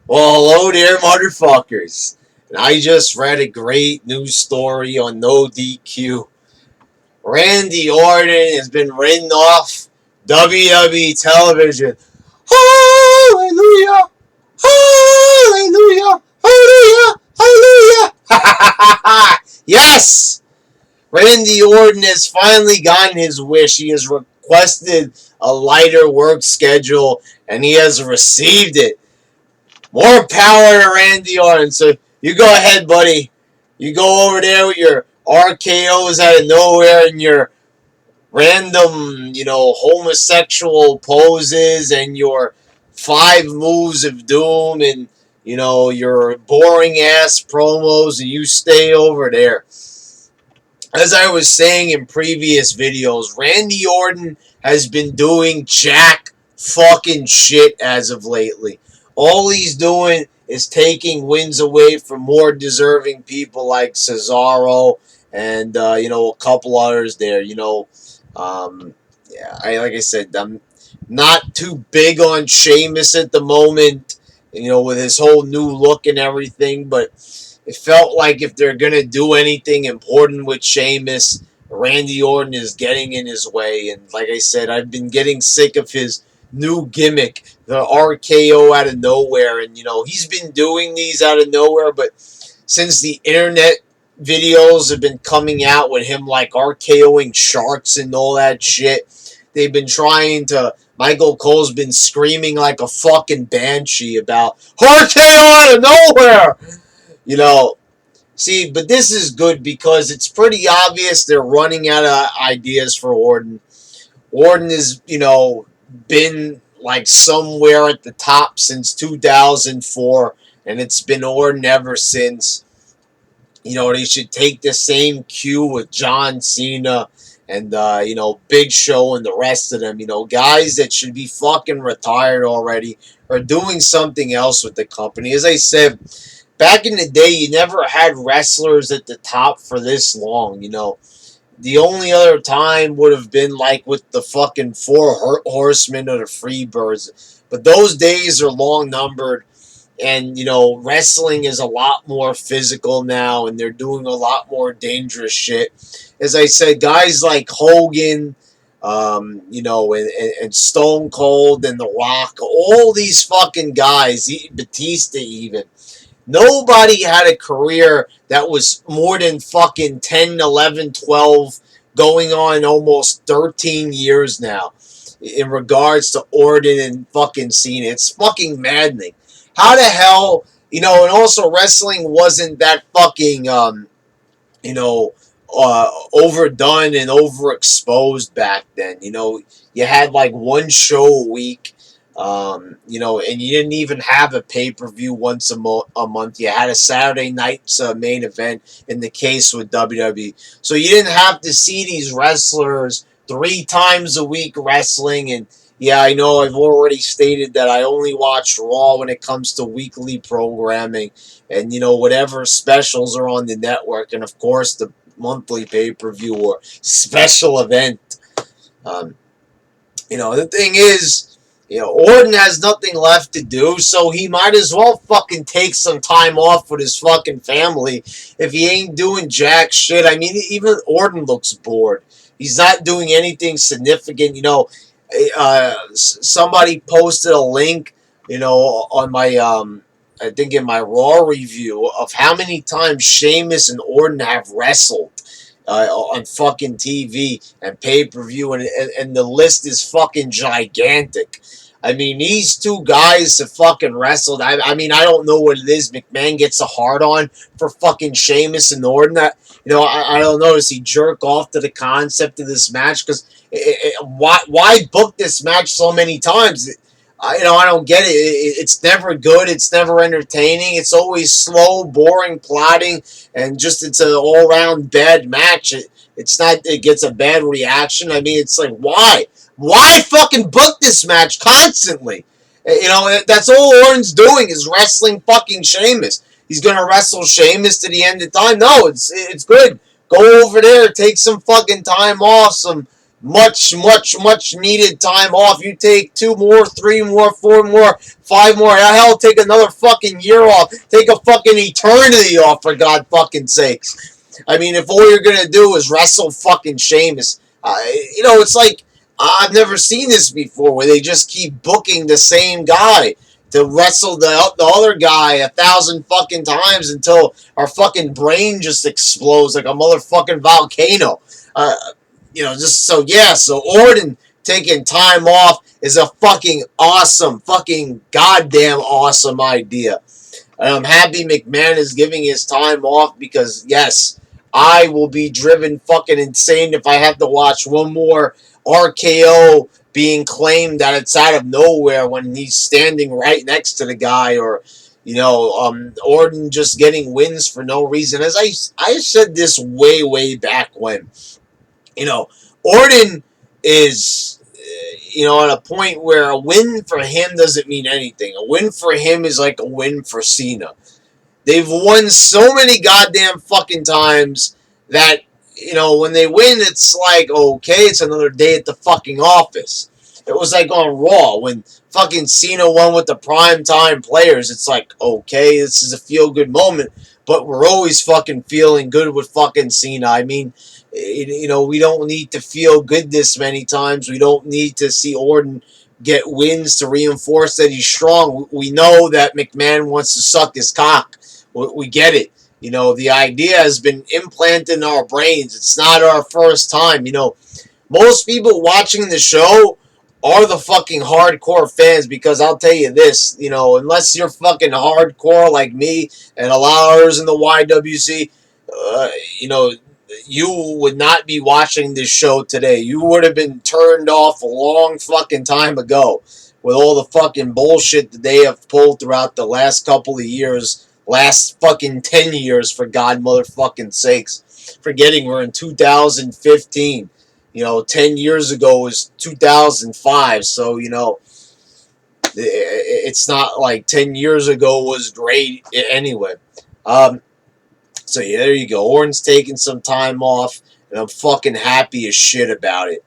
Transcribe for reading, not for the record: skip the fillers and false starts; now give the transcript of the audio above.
Well, hello there, motherfuckers. And I just read a great news story on No DQ. Randy Orton has been written off WWE television. Hallelujah! Hallelujah! Hallelujah! Hallelujah! Yes! Randy Orton has finally gotten his wish. He has requested a lighter work schedule and he has received it. More power to Randy Orton. So you go ahead, buddy. You go over there with your RKOs out of nowhere and your random, homosexual poses and your 5 moves of doom and, your boring ass promos, and you stay over there. As I was saying in previous videos, Randy Orton has been doing jack fucking shit as of lately. All he's doing is taking wins away from more deserving people like Cesaro and a couple others there. Yeah, like I said, I'm not too big on Sheamus at the moment. With his whole new look and everything, but it felt like if they're going to do anything important with Sheamus, Randy Orton is getting in his way. And like I said, I've been getting sick of his new gimmick, the RKO out of nowhere. And, he's been doing these out of nowhere, but since the internet videos have been coming out with him like RKOing sharks and all that shit, they've been trying to. Michael Cole's been screaming like a fucking banshee about RKO out of nowhere. You know, See, but this is good because it's pretty obvious they're running out of ideas for Orton. Orton has, been like somewhere at the top since 2004, and it's been Orton ever since. They should take the same cue with John Cena and, Big Show and the rest of them. Guys that should be fucking retired already or doing something else with the company. As I said, back in the day, you never had wrestlers at the top for this long. The only other time would have been like with the fucking four horsemen or the Freebirds. But those days are long numbered. And, wrestling is a lot more physical now, and they're doing a lot more dangerous shit. As I said, guys like Hogan, and Stone Cold and The Rock, all these fucking guys, Batista even, nobody had a career that was more than fucking 10, 11, 12, going on almost 13 years now in regards to Orton and fucking Cena. It's fucking maddening. How the hell, and also wrestling wasn't that fucking, overdone and overexposed back then. You had like one show a week, and you didn't even have a pay-per-view once a month. You had a Saturday night's main event in the case with WWE. So you didn't have to see these wrestlers 3 times a week wrestling. And yeah, I know I've already stated that I only watch Raw when it comes to weekly programming and, whatever specials are on the network. And, of course, the monthly pay-per-view or special event. The thing is, Orton has nothing left to do, so he might as well fucking take some time off with his fucking family if he ain't doing jack shit. I mean, even Orton looks bored. He's not doing anything significant. Somebody posted a link, on my, I think in my Raw review of how many times Sheamus and Orton have wrestled on fucking TV and pay-per-view, and the list is fucking gigantic. I mean, these two guys have fucking wrestled. I mean, I don't know what it is. McMahon gets a hard-on for fucking Sheamus and Orton. I don't know. Does he jerk off to the concept of this match? Because why book this match so many times? I don't get it. It's never good. It's never entertaining. It's always slow, boring, plotting, and just it's an all-around bad match. It's not. It gets a bad reaction. I mean, it's like why? Why fucking book this match constantly? That's all Orton's doing is wrestling fucking Sheamus. He's gonna wrestle Sheamus to the end of time. No, it's good. Go over there, take some fucking time off, some much needed time off. You take 2 more, 3 more, 4 more, 5 more. Hell, take another fucking year off. Take a fucking eternity off, for God fucking sakes. I mean, if all you're gonna do is wrestle fucking Sheamus, it's like I've never seen this before, where they just keep booking the same guy to wrestle the other guy 1,000 fucking times until our fucking brain just explodes like a motherfucking volcano. Uh, so Orton taking time off is a fucking awesome, fucking goddamn awesome idea. And I'm happy McMahon is giving his time off because, yes, I will be driven fucking insane if I have to watch one more RKO being claimed that it's out of nowhere when he's standing right next to the guy, or Orton just getting wins for no reason. As I said this way back when, Orton is, at a point where a win for him doesn't mean anything. A win for him is like a win for Cena. They've won so many goddamn fucking times that, when they win, it's like, okay, it's another day at the fucking office. It was like on Raw when fucking Cena won with the primetime players. It's like, okay, this is a feel-good moment, but we're always fucking feeling good with fucking Cena. I mean, we don't need to feel good this many times. We don't need to see Orton get wins to reinforce that he's strong. We know that McMahon wants to suck his cock. We get it. The idea has been implanted in our brains. It's not our first time. Most people watching the show are the fucking hardcore fans, because I'll tell you this, unless you're fucking hardcore like me and a lot of others in the YWC, you would not be watching this show today. You would have been turned off a long fucking time ago with all the fucking bullshit that they have pulled throughout the last couple of years, last fucking 10 years, for God motherfucking sakes. Forgetting we're in 2015. 10 years ago was 2005, so, it's not like 10 years ago was great anyway. So, yeah, there you go. Orton's taking some time off, and I'm fucking happy as shit about it.